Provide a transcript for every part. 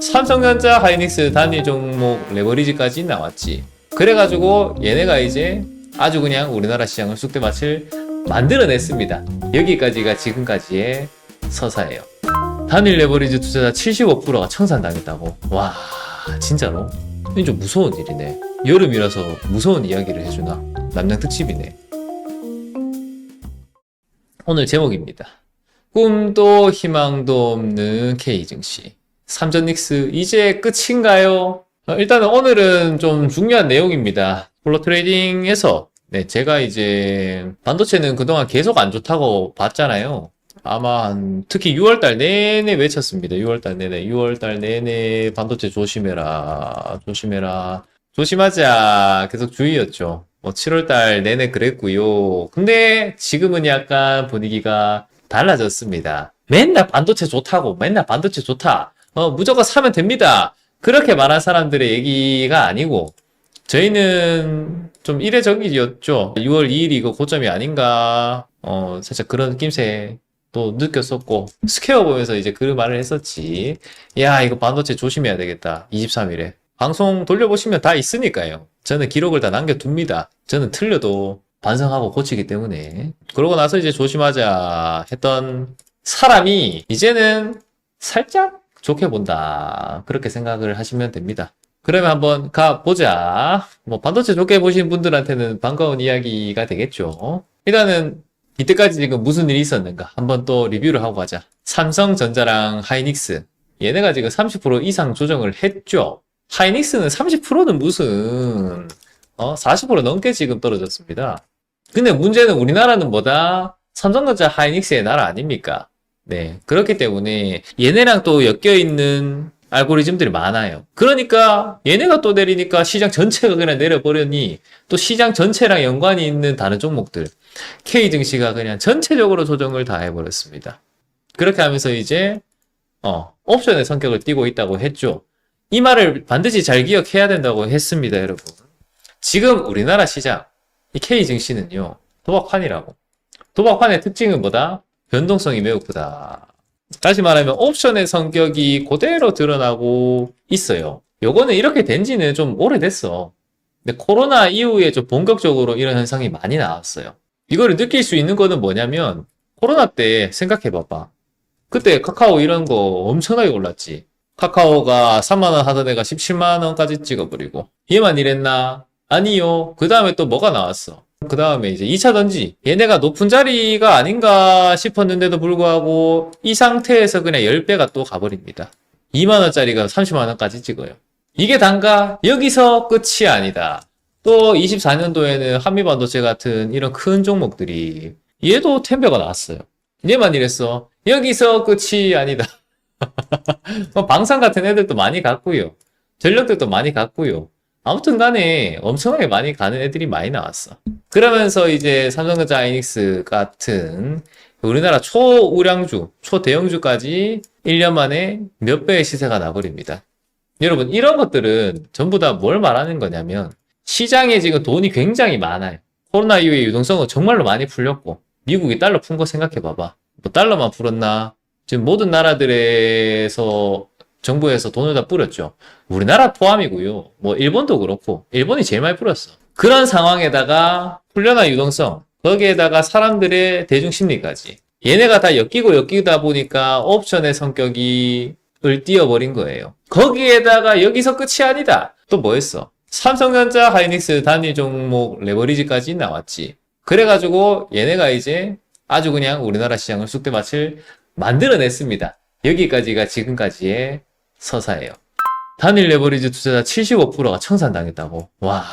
삼성전자, 하이닉스 단일 종목 레버리지까지 나왔지. 그래가지고 얘네가 이제 아주 그냥 우리나라 시장을 쑥대밭을 만들어냈습니다. 여기까지가 지금까지의 서사예요. 단일 레버리지 투자자 75%가 청산당했다고. 와, 진짜로? 이건 좀 무서운 일이네. 여름이라서 무서운 이야기를 해주나? 남양 특집이네. 오늘 제목입니다. 꿈도 희망도 없는 K증시. 삼전닉스 이제 끝인가요? 일단은 오늘은 좀 중요한 내용입니다. 플로 트레이딩에서 제가 이제 반도체는 그동안 계속 안 좋다고 봤잖아요. 아마 특히 6월달 내내 외쳤습니다. 6월달 내내 반도체 조심해라, 조심해라, 조심하자 계속 주의였죠. 7월달 내내 그랬고요. 근데 지금은 약간 분위기가 달라졌습니다. 맨날 반도체 좋다고, 맨날 반도체 좋다. 무조건 사면 됩니다. 그렇게 말한 사람들의 얘기가 아니고, 저희는 좀 이례적이었죠. 6월 2일이 이거 고점이 아닌가, 살짝 그런 느낌새 또 느꼈었고, 스퀘어 보면서 이제 그 말을 했었지. 야, 이거 반도체 조심해야 되겠다. 23일에. 방송 돌려보시면 다 있으니까요. 저는 기록을 다 남겨둡니다. 저는 틀려도 반성하고 고치기 때문에. 그러고 나서 이제 조심하자 했던 사람이 이제는 살짝 좋게 본다. 그렇게 생각을 하시면 됩니다. 그러면 한번 가보자. 반도체 좋게 보신 분들한테는 반가운 이야기가 되겠죠. 일단은 이때까지 지금 무슨 일이 있었는가 한번 또 리뷰를 하고 가자. 삼성전자랑 하이닉스 얘네가 지금 30% 이상 조정을 했죠. 하이닉스는 30%는 무슨 40% 넘게 지금 떨어졌습니다. 근데 문제는 우리나라는 뭐다? 삼성전자 하이닉스의 나라 아닙니까? 네, 그렇기 때문에 얘네랑 또 엮여있는 알고리즘들이 많아요. 그러니까 얘네가 또 내리니까 시장 전체가 그냥 내려버렸니, 또 시장 전체랑 연관이 있는 다른 종목들 K증시가 그냥 전체적으로 조정을 다 해버렸습니다. 그렇게 하면서 이제 옵션의 성격을 띠고 있다고 했죠. 이 말을 반드시 잘 기억해야 된다고 했습니다, 여러분. 지금 우리나라 시장, 이 K증시는요, 도박판이라고. 도박판의 특징은 뭐다? 변동성이 매우 크다. 다시 말하면 옵션의 성격이 그대로 드러나고 있어요. 요거는 이렇게 된 지는 좀 오래됐어. 근데 코로나 이후에 좀 본격적으로 이런 현상이 많이 나왔어요. 이거를 느낄 수 있는 거는 뭐냐면, 코로나 때 생각해봐봐. 그때 카카오 이런 거 엄청나게 올랐지. 카카오가 3만원 하던 애가 17만원까지 찍어버리고. 얘만 이랬나? 아니요. 그 다음에 또 뭐가 나왔어? 그 다음에 이제 2차전지. 얘네가 높은 자리가 아닌가 싶었는데도 불구하고 이 상태에서 그냥 10배가 또 가버립니다. 2만원짜리가 30만원까지 찍어요. 이게 단가? 여기서 끝이 아니다. 또 24년도에는 한미반도체 같은 이런 큰 종목들이 얘도 템배가 나왔어요. 얘만 이랬어. 여기서 끝이 아니다. 방산 같은 애들도 많이 갔고요. 전력들도 많이 갔고요. 아무튼 간에 엄청나게 많이 가는 애들이 많이 나왔어. 그러면서 이제 삼성전자 하이닉스 같은 우리나라 초우량주, 초대형주까지 1년 만에 몇 배의 시세가 나버립니다. 여러분, 이런 것들은 전부 다 뭘 말하는 거냐면 시장에 지금 돈이 굉장히 많아요. 코로나 이후에 유동성은 정말로 많이 풀렸고, 미국이 달러 푼 거 생각해 봐봐. 뭐 달러만 풀었나? 지금 모든 나라들에서 정부에서 돈을 다 뿌렸죠. 우리나라 포함이고요. 뭐 일본도 그렇고, 일본이 제일 많이 뿌렸어. 그런 상황에다가 풀려난 유동성, 거기에다가 사람들의 대중심리까지 얘네가 다 엮이다 보니까 옵션의 성격이 띄어버린 거예요. 거기에다가 여기서 끝이 아니다. 또 뭐 했어? 삼성전자, 하이닉스 단일 종목 레버리지까지 나왔지. 그래가지고 얘네가 이제 아주 그냥 우리나라 시장을 쑥대밭을 만들어냈습니다. 여기까지가 지금까지의 서사예요. 단일 레버리지 투자자 75%가 청산당했다고. 와,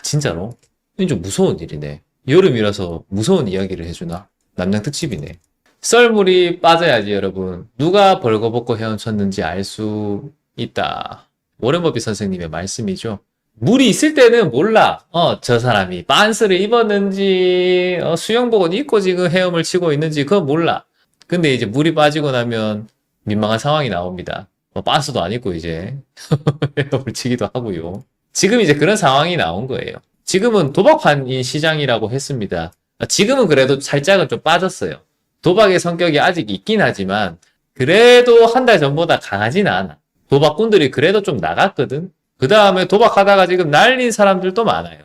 진짜로? 이건 좀 무서운 일이네. 여름이라서 무서운 이야기를 해주나? 남양 특집이네. 썰물이 빠져야지, 여러분. 누가 벌거벗고 헤엄쳤는지 알 수 있다. 워렌 버핏 선생님의 말씀이죠. 물이 있을 때는 몰라. 저 사람이 빤스를 입었는지, 수영복은 입고 지금 헤엄을 치고 있는지 그건 몰라. 근데 이제 물이 빠지고 나면 민망한 상황이 나옵니다. 빤스도 안 입고 이제 헤엄을 치기도 하고요. 지금 이제 그런 상황이 나온 거예요. 지금은 도박판인 시장이라고 했습니다. 지금은 그래도 살짝은 좀 빠졌어요. 도박의 성격이 아직 있긴 하지만 그래도 한 달 전보다 강하진 않아. 도박꾼들이 그래도 좀 나갔거든. 그 다음에 도박하다가 지금 날린 사람들도 많아요.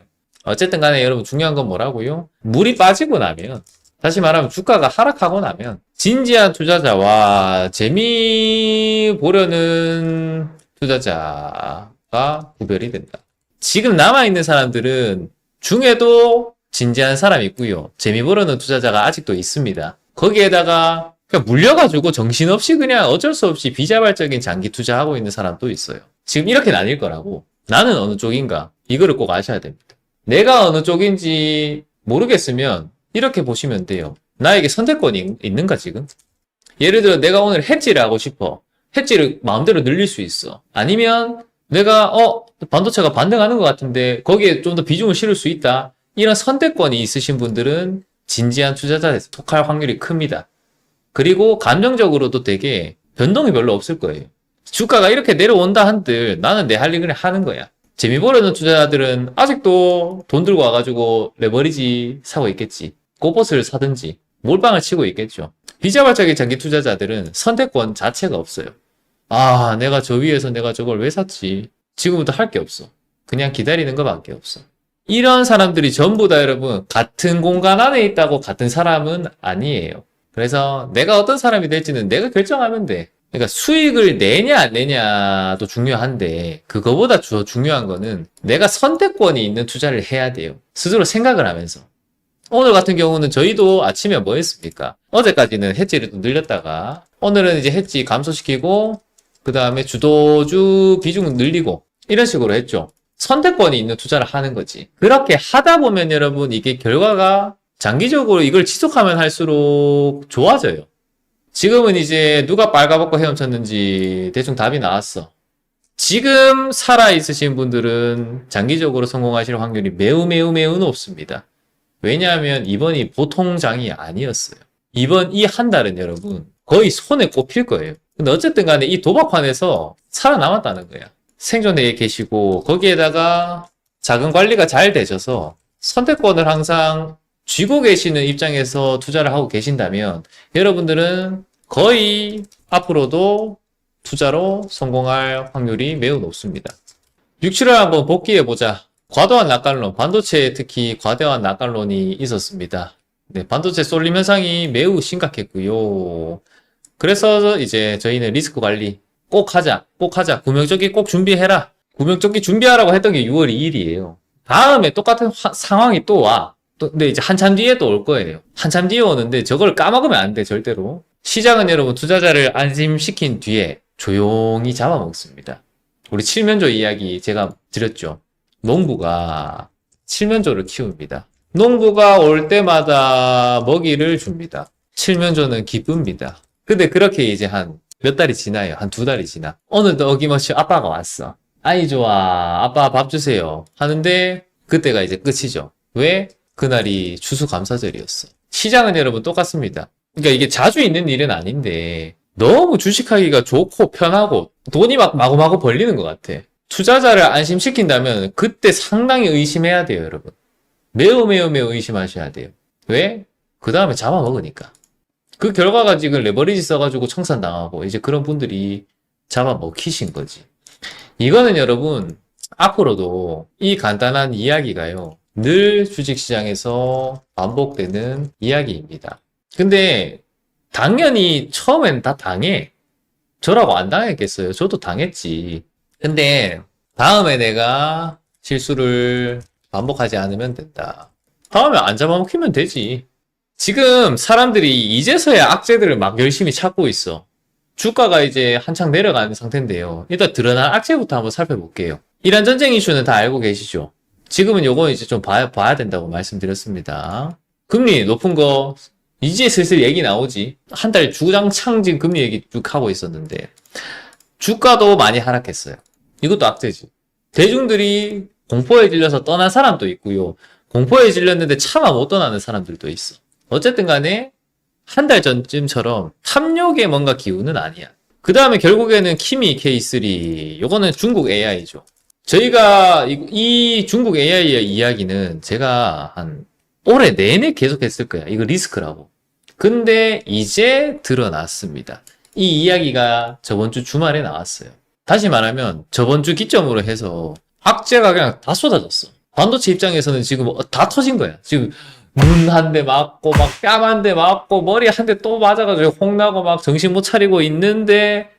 어쨌든 간에 여러분 중요한 건 뭐라고요? 물이 빠지고 나면, 다시 말하면 주가가 하락하고 나면 진지한 투자자와 재미 보려는 투자자가 구별이 된다. 지금 남아있는 사람들은 중에도 진지한 사람이 있고요. 재미 보려는 투자자가 아직도 있습니다. 거기에다가 그냥 물려가지고 정신없이 그냥 어쩔 수 없이 비자발적인 장기 투자하고 있는 사람도 있어요. 지금 이렇게 나뉠 거라고. 나는 어느 쪽인가? 이거를 꼭 아셔야 됩니다. 내가 어느 쪽인지 모르겠으면 이렇게 보시면 돼요. 나에게 선택권이 있는가 지금? 예를 들어 내가 오늘 해지를 하고 싶어. 해지를 마음대로 늘릴 수 있어. 아니면 내가 반도체가 반등하는 것 같은데 거기에 좀 더 비중을 실을 수 있다. 이런 선택권이 있으신 분들은 진지한 투자자에 속할 확률이 큽니다. 그리고 감정적으로도 되게 변동이 별로 없을 거예요. 주가가 이렇게 내려온다 한들 나는 내 할 일을 하는 거야. 재미 보려는 투자자들은 아직도 돈 들고 와가지고 레버리지 사고 있겠지. 꽃봇을 사든지 몰빵을 치고 있겠죠. 비자발적인 장기 투자자들은 선택권 자체가 없어요. 아, 내가 저 위에서 내가 저걸 왜 샀지? 지금부터 할 게 없어. 그냥 기다리는 것밖에 없어. 이런 사람들이 전부 다 여러분 같은 공간 안에 있다고 같은 사람은 아니에요. 그래서 내가 어떤 사람이 될지는 내가 결정하면 돼. 그러니까 수익을 내냐 안 내냐도 중요한데 그거보다 중요한 거는 내가 선택권이 있는 투자를 해야 돼요. 스스로 생각을 하면서. 오늘 같은 경우는 저희도 아침에 뭐 했습니까? 어제까지는 해지를 또 늘렸다가 오늘은 이제 해지 감소시키고 그 다음에 주도주 비중을 늘리고 이런 식으로 했죠. 선택권이 있는 투자를 하는 거지. 그렇게 하다 보면 여러분 이게 결과가 장기적으로 이걸 지속하면 할수록 좋아져요. 지금은 이제 누가 빨가벗고 헤엄쳤는지 대충 답이 나왔어. 지금 살아있으신 분들은 장기적으로 성공하실 확률이 매우 높습니다. 왜냐하면 이번이 보통 장이 아니었어요. 이번 이 한 달은 여러분 거의 손에 꼽힐 거예요. 근데 어쨌든 간에 이 도박판에서 살아남았다는 거야. 생존에 계시고 거기에다가 자금 관리가 잘 되셔서 선택권을 항상 쥐고 계시는 입장에서 투자를 하고 계신다면 여러분들은 거의 앞으로도 투자로 성공할 확률이 매우 높습니다. 6, 7월 한번 복귀해보자. 과도한 낙관론, 반도체에 특히 과도한 낙관론이 있었습니다. 네, 반도체 쏠림 현상이 매우 심각했고요. 그래서 이제 저희는 리스크 관리 꼭 하자. 구명조끼 꼭 준비해라. 구명조끼 준비하라고 했던 게 6월 2일이에요. 다음에 똑같은 상황이 또 와. 근데 이제 한참 뒤에 또 올 거예요. 한참 뒤에 오는데 저걸 까먹으면 안 돼, 절대로. 시장은 여러분 투자자를 안심시킨 뒤에 조용히 잡아먹습니다. 우리 칠면조 이야기 제가 드렸죠. 농부가 칠면조를 키웁니다. 농부가 올 때마다 먹이를 줍니다. 칠면조는 기쁩니다. 근데 그렇게 이제 한 몇 달이 지나요. 한 2달이 지나. 오늘도 어김없이 아빠가 왔어. 아이 좋아. 아빠 밥 주세요. 하는데 그때가 이제 끝이죠. 왜? 그날이 추수감사절이었어. 시장은 여러분 똑같습니다. 그러니까 이게 자주 있는 일은 아닌데 너무 주식하기가 좋고 편하고 돈이 막 마구마구 벌리는 것 같아. 투자자를 안심시킨다면 그때 상당히 의심해야 돼요, 여러분. 매우 의심하셔야 돼요. 왜? 그 다음에 잡아먹으니까. 그 결과가 지금 레버리지 써가지고 청산당하고 이제 그런 분들이 잡아먹히신 거지. 이거는 여러분 앞으로도 이 간단한 이야기가요. 늘 주식시장에서 반복되는 이야기입니다. 근데 당연히 처음엔 다 당해. 저라고 안 당했겠어요. 저도 당했지. 근데 다음에 내가 실수를 반복하지 않으면 된다. 다음에 안 잡아먹히면 되지. 지금 사람들이 이제서야 악재들을 막 열심히 찾고 있어. 주가가 이제 한창 내려가는 상태인데요. 일단 드러난 악재부터 한번 살펴볼게요. 이란 전쟁 이슈는 다 알고 계시죠? 지금은 요거 이제 좀 봐야 된다고 말씀드렸습니다. 금리 높은 거 이제 슬슬 얘기 나오지. 한 달 주장창 지금 금리 얘기 쭉 하고 있었는데 주가도 많이 하락했어요. 이것도 악재지. 대중들이 공포에 질려서 떠난 사람도 있고요. 공포에 질렸는데 차마 못 떠나는 사람들도 있어. 어쨌든 간에 한 달 전쯤처럼 탐욕의 뭔가 기운은 아니야. 그 다음에 결국에는 키미 K3. 요거는 중국 AI죠. 저희가 이 중국 AI의 이야기는 제가 한 올해 내내 계속 했을 거야. 이거 리스크라고. 근데 이제 드러났습니다. 이 이야기가 저번 주 주말에 나왔어요. 다시 말하면 저번 주 기점으로 해서 악재가 그냥 다 쏟아졌어. 반도체 입장에서는 지금 다 터진 거야. 지금 눈 한 대 맞고 막 뺨 한 대 맞고 머리 한 대 또 맞아가지고 홍나고 막 정신 못 차리고 있는데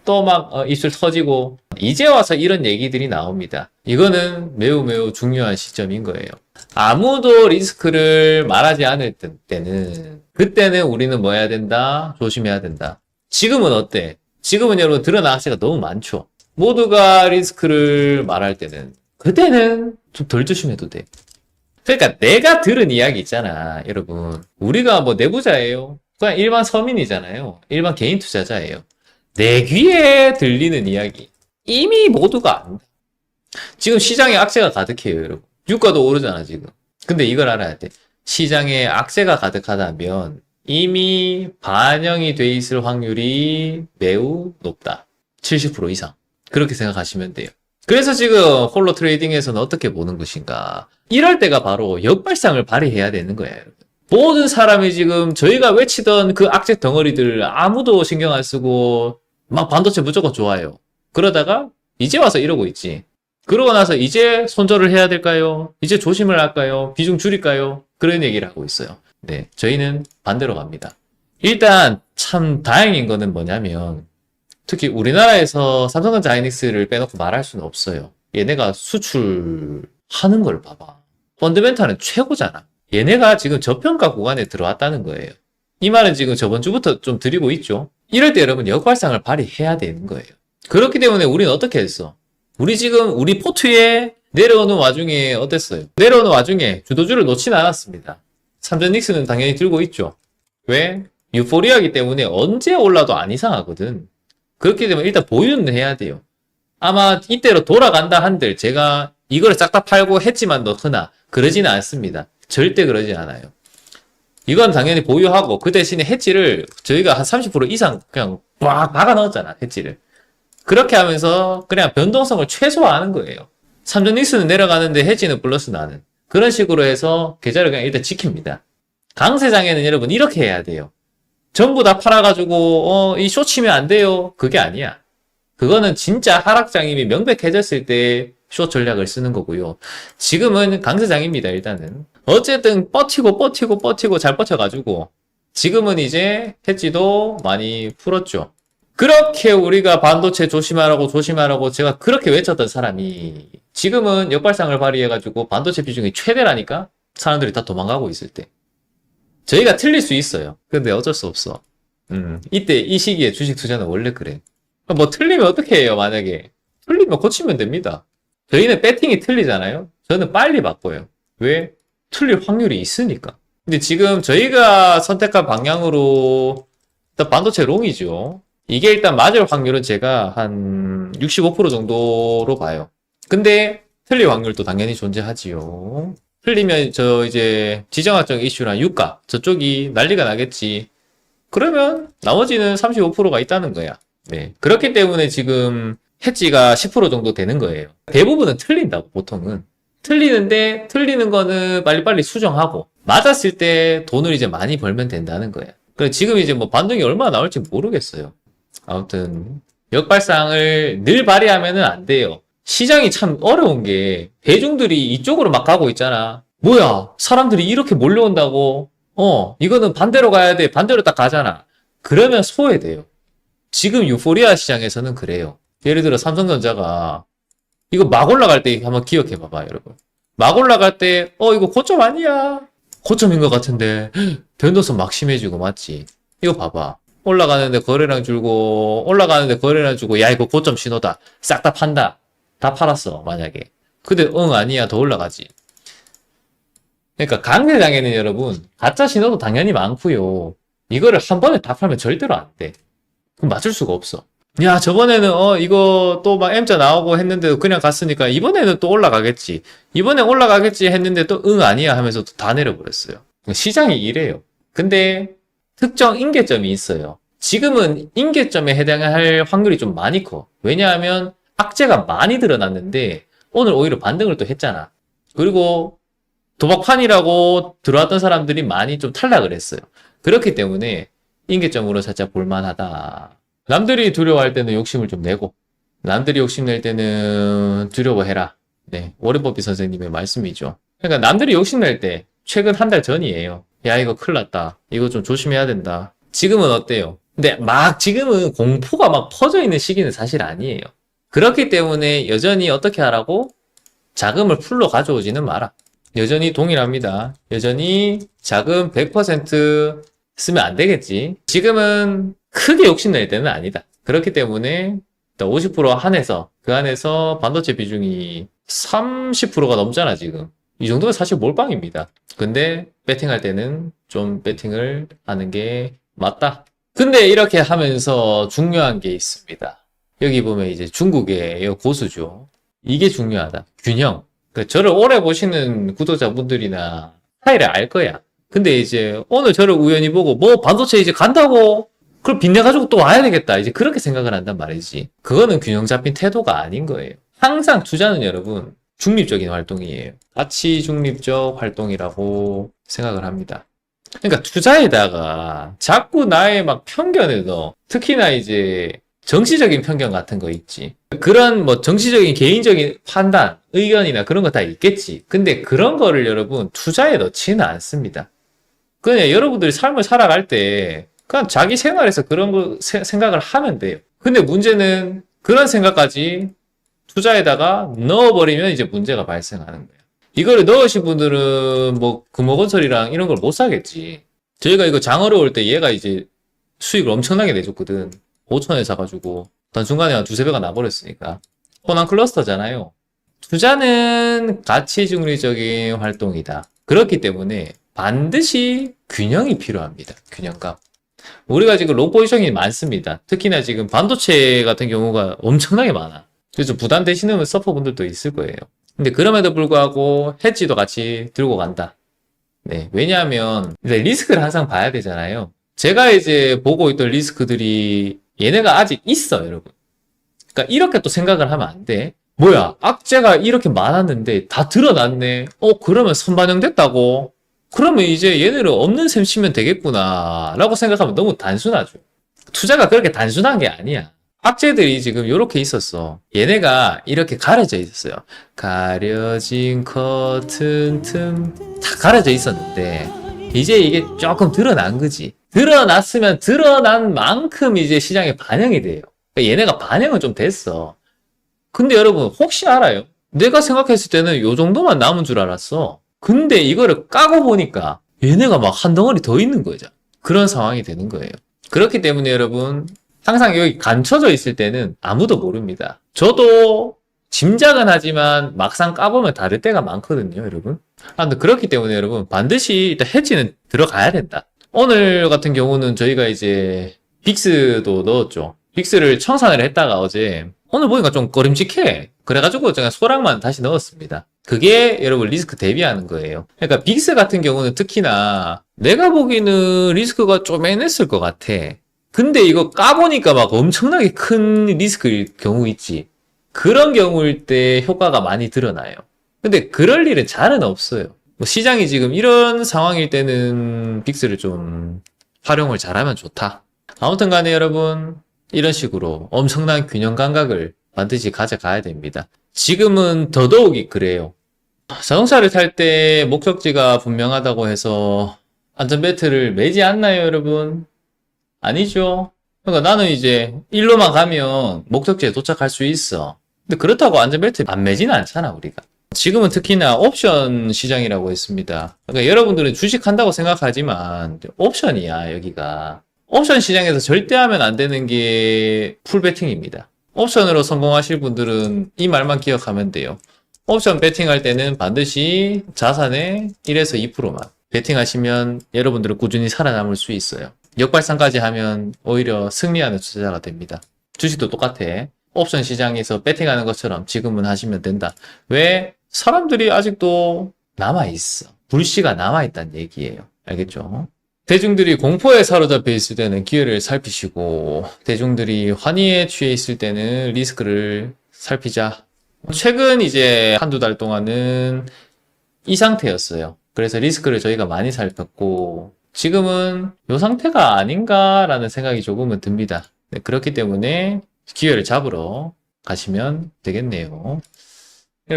또 막 입술 터지고 이제 와서 이런 얘기들이 나옵니다. 이거는 매우 매우 중요한 시점인 거예요. 아무도 리스크를 말하지 않을 때는 그때는 우리는 뭐 해야 된다? 조심해야 된다. 지금은 어때? 지금은 여러분 드러난 악재가 너무 많죠. 모두가 리스크를 말할 때는 그때는 좀 덜 조심해도 돼. 그러니까 내가 들은 이야기 있잖아, 여러분. 우리가 뭐 내부자예요. 그냥 일반 서민이잖아요. 일반 개인 투자자예요. 내 귀에 들리는 이야기. 이미 모두가 안다. 지금 시장에 악재가 가득해요, 여러분. 유가도 오르잖아, 지금. 근데 이걸 알아야 돼. 시장에 악재가 가득하다면 이미 반영이 돼 있을 확률이 매우 높다. 70% 이상. 그렇게 생각하시면 돼요. 그래서 지금 홀로 트레이딩에서는 어떻게 보는 것인가. 이럴 때가 바로 역발상을 발휘해야 되는 거예요, 여러분. 모든 사람이 지금 저희가 외치던 그 악재 덩어리들 아무도 신경 안 쓰고 막 반도체 무조건 좋아요. 그러다가 이제 와서 이러고 있지. 그러고 나서 이제 손절을 해야 될까요? 이제 조심을 할까요? 비중 줄일까요? 그런 얘기를 하고 있어요. 네, 저희는 반대로 갑니다. 일단 참 다행인 거는 뭐냐면 특히 우리나라에서 삼성전자 하이닉스를 빼놓고 말할 수는 없어요. 얘네가 수출하는 걸 봐봐. 펀드멘탈은 최고잖아. 얘네가 지금 저평가 구간에 들어왔다는 거예요. 이 말은 지금 저번 주부터 좀 드리고 있죠. 이럴 때 여러분 역발상을 발휘해야 되는 거예요. 그렇기 때문에 우리는 어떻게 했어? 우리 지금 우리 포트에 내려오는 와중에 어땠어요? 내려오는 와중에 주도주를 놓지는 않았습니다. 삼전닉스는 당연히 들고 있죠. 왜? 유포리아이기 때문에 언제 올라도 안 이상하거든. 그렇기 때문에 일단 보유는 해야 돼요. 아마 이때로 돌아간다 한들 제가 이걸 싹 다 팔고 했지만 넣거나 그러지는 않습니다. 절대 그러지 않아요. 이건 당연히 보유하고 그 대신에 해지를 저희가 한 30% 이상 그냥 꽉 박아 넣었잖아, 해지를. 그렇게 하면서 그냥 변동성을 최소화하는 거예요. 삼전닉스는 내려가는데 해지는 플러스 나는. 그런 식으로 해서 계좌를 그냥 일단 지킵니다. 강세장에는 여러분 이렇게 해야 돼요. 전부 다 팔아가지고 이 쇼 치면 안 돼요. 그게 아니야. 그거는 진짜 하락장이 명백해졌을 때 쇼 전략을 쓰는 거고요. 지금은 강세장입니다, 일단은. 어쨌든 버티고 잘 버텨가지고 지금은 이제 해지도 많이 풀었죠. 그렇게 우리가 반도체 조심하라고 제가 그렇게 외쳤던 사람이 지금은 역발상을 발휘해가지고 반도체 비중이 최대라니까? 사람들이 다 도망가고 있을 때. 저희가 틀릴 수 있어요. 근데 어쩔 수 없어. 이때 이 시기에 주식 투자는 원래 그래. 뭐 틀리면 어떻게 해요, 만약에. 틀리면 고치면 됩니다. 저희는 배팅이 틀리잖아요. 저는 빨리 바꿔요. 왜? 틀릴 확률이 있으니까. 근데 지금 저희가 선택한 방향으로 일단 반도체 롱이죠. 이게 일단 맞을 확률은 제가 한 65% 정도로 봐요. 근데 틀릴 확률도 당연히 존재하지요. 틀리면 저 이제 지정학적 이슈나 유가 저쪽이 난리가 나겠지. 그러면 나머지는 35%가 있다는 거야. 네. 그렇기 때문에 지금 해지가 10% 정도 되는 거예요. 대부분은 틀린다고, 보통은. 틀리는데, 틀리는 거는 빨리빨리 수정하고, 맞았을 때 돈을 이제 많이 벌면 된다는 거야. 그래, 지금 이제 뭐 반등이 얼마나 나올지 모르겠어요. 아무튼, 역발상을 늘 발휘하면은 안 돼요. 시장이 참 어려운 게, 대중들이 이쪽으로 막 가고 있잖아. 뭐야, 사람들이 이렇게 몰려온다고? 이거는 반대로 가야 돼. 반대로 딱 가잖아. 그러면 소외돼요. 지금 유포리아 시장에서는 그래요. 예를 들어 삼성전자가 이거 막 올라갈 때 한번 기억해 봐봐, 여러분. 막 올라갈 때 이거 고점 아니야. 고점인 것 같은데 변동성 막 심해지고, 맞지? 이거 봐봐. 올라가는데 거래량 줄고 올라가는데 거래량 주고, 야 이거 고점 신호다. 싹 다 판다. 다 팔았어, 만약에. 근데 아니야, 더 올라가지. 그러니까 강세장에는 여러분 가짜 신호도 당연히 많고요. 이거를 한 번에 다 팔면 절대로 안 돼. 그럼 맞을 수가 없어. 야, 저번에는 이거 또 막 M자 나오고 했는데도 그냥 갔으니까 이번에는 또 올라가겠지. 이번에 올라가겠지 했는데 또 아니야 하면서 또 다 내려버렸어요. 시장이 이래요. 근데 특정 임계점이 있어요. 지금은 임계점에 해당할 확률이 좀 많이 커. 왜냐하면 악재가 많이 드러났는데 오늘 오히려 반등을 또 했잖아. 그리고 도박판이라고 들어왔던 사람들이 많이 좀 탈락을 했어요. 그렇기 때문에 임계점으로 살짝 볼만하다. 남들이 두려워할 때는 욕심을 좀 내고, 남들이 욕심낼 때는 두려워해라. 네, 워렌 버핏 선생님의 말씀이죠. 그러니까 남들이 욕심낼 때 최근 한 달 전이에요. 야, 이거 큰일 났다. 이거 좀 조심해야 된다. 지금은 어때요? 근데 막 지금은 공포가 막 퍼져 있는 시기는 사실 아니에요. 그렇기 때문에 여전히 어떻게 하라고? 자금을 풀로 가져오지는 마라. 여전히 동일합니다. 여전히 자금 100% 쓰면 안 되겠지. 지금은 크게 욕심낼 때는 아니다. 그렇기 때문에 50% 한해서 그 안에서 반도체 비중이 30%가 넘잖아 지금. 이 정도면 사실 몰빵입니다. 근데 배팅할 때는 좀 배팅을 하는 게 맞다. 근데 이렇게 하면서 중요한 게 있습니다. 여기 보면 이제 중국의 고수죠. 이게 중요하다. 균형. 그러니까 저를 오래 보시는 구독자분들이나 스타일을 알 거야. 근데 이제 오늘 저를 우연히 보고 뭐 반도체 이제 간다고? 그걸 빚내가지고 또 와야 되겠다. 이제 그렇게 생각을 한단 말이지. 그거는 균형 잡힌 태도가 아닌 거예요. 항상 투자는 여러분 중립적인 활동이에요. 가치 중립적 활동이라고 생각을 합니다. 그러니까 투자에다가 자꾸 나의 막 편견을 넣어. 특히나 이제 정치적인 편견 같은 거 있지. 그런 뭐 정치적인 개인적인 판단, 의견이나 그런 거 다 있겠지. 근데 그런 거를 여러분 투자에 넣지는 않습니다. 그냥 여러분들이 삶을 살아갈 때 그냥 자기 생활에서 그런 거 생각을 하면 돼요. 근데 문제는 그런 생각까지 투자에다가 넣어버리면 이제 문제가 발생하는 거예요. 이거를 넣으신 분들은 뭐 금호건설이랑 이런 걸 못 사겠지. 저희가 이거 장어로 올 때 얘가 이제 수익을 엄청나게 내줬거든. 5천에 사가지고 단순간에 한 두세 배가 나버렸으니까. 호남 클러스터잖아요. 투자는 가치 중립적인 활동이다. 그렇기 때문에 반드시 균형이 필요합니다. 균형감. 우리가 지금 롱 포지션이 많습니다. 특히나 지금 반도체 같은 경우가 엄청나게 많아. 그래서 부담되시는 서퍼분들도 있을 거예요. 근데 그럼에도 불구하고 해지도 같이 들고 간다. 네, 왜냐하면 리스크를 항상 봐야 되잖아요. 제가 이제 보고 있던 리스크들이 얘네가 아직 있어, 여러분. 그러니까 이렇게 또 생각을 하면 안 돼. 뭐야, 악재가 이렇게 많았는데 다 드러났네. 그러면 선반영됐다고? 그러면 이제 얘네를 없는 셈 치면 되겠구나 라고 생각하면 너무 단순하죠. 투자가 그렇게 단순한 게 아니야. 악재들이 지금 이렇게 있었어. 얘네가 이렇게 가려져 있었어요. 가려진 커튼 틈 다 가려져 있었는데 이제 이게 조금 드러난 거지. 드러났으면 드러난 만큼 이제 시장에 반영이 돼요. 그러니까 얘네가 반영은 좀 됐어. 근데 여러분 혹시 알아요? 내가 생각했을 때는 요 정도만 남은 줄 알았어. 근데 이거를 까고 보니까 얘네가 막 한 덩어리 더 있는 거죠. 그런 상황이 되는 거예요. 그렇기 때문에 여러분 항상 여기 감춰져 있을 때는 아무도 모릅니다. 저도 짐작은 하지만 막상 까보면 다를 때가 많거든요, 여러분. 근데 그렇기 때문에 여러분 반드시 일단 해지는 들어가야 된다. 오늘 같은 경우는 저희가 이제 빅스도 넣었죠. 빅스를 청산을 했다가 어제 오늘 보니까 좀 꺼림직해. 그래가지고 제가 소량만 다시 넣었습니다. 그게 여러분 리스크 대비하는 거예요. 그러니까 빅스 같은 경우는 특히나 내가 보기에는 리스크가 좀 애냈을 것 같아. 근데 이거 까보니까 막 엄청나게 큰 리스크일 경우 있지. 그런 경우일 때 효과가 많이 드러나요. 근데 그럴 일은 잘은 없어요. 뭐 시장이 지금 이런 상황일 때는 빅스를 좀 활용을 잘하면 좋다. 아무튼 간에 여러분 이런 식으로 엄청난 균형 감각을 반드시 가져가야 됩니다. 지금은 더더욱이 그래요. 자동차를 탈 때 목적지가 분명하다고 해서 안전벨트를 매지 않나요, 여러분? 아니죠. 그러니까 나는 이제 일로만 가면 목적지에 도착할 수 있어. 근데 그렇다고 안전벨트 안 매지는 않잖아, 우리가. 지금은 특히나 옵션 시장이라고 했습니다. 그러니까 여러분들은 주식한다고 생각하지만 옵션이야, 여기가. 옵션 시장에서 절대 하면 안 되는 게 풀배팅입니다. 옵션으로 성공하실 분들은 이 말만 기억하면 돼요. 옵션 배팅할 때는 반드시 자산의 1에서 2%만 배팅하시면 여러분들은 꾸준히 살아남을 수 있어요. 역발상까지 하면 오히려 승리하는 투자자가 됩니다. 주식도 똑같아. 옵션 시장에서 배팅하는 것처럼 지금은 하시면 된다. 왜? 사람들이 아직도 남아있어. 불씨가 남아있다는 얘기예요. 알겠죠? 대중들이 공포에 사로잡혀 있을 때는 기회를 살피시고 대중들이 환희에 취해 있을 때는 리스크를 살피자. 최근 이제 한두 달 동안은 이 상태였어요. 그래서 리스크를 저희가 많이 살폈고 지금은 이 상태가 아닌가라는 생각이 조금은 듭니다. 네, 그렇기 때문에 기회를 잡으러 가시면 되겠네요.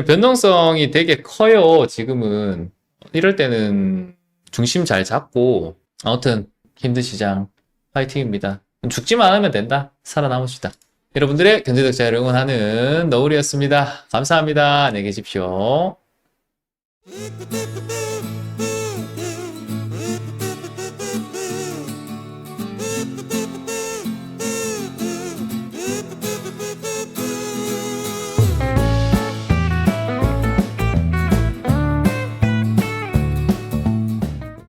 변동성이 되게 커요, 지금은. 이럴 때는 중심 잘 잡고, 아무튼 힘든 시장 파이팅입니다. 죽지만 않으면 된다. 살아남읍시다. 여러분들의 경제덕자를 응원하는 너울이었습니다. 감사합니다. 안녕히 계십시오.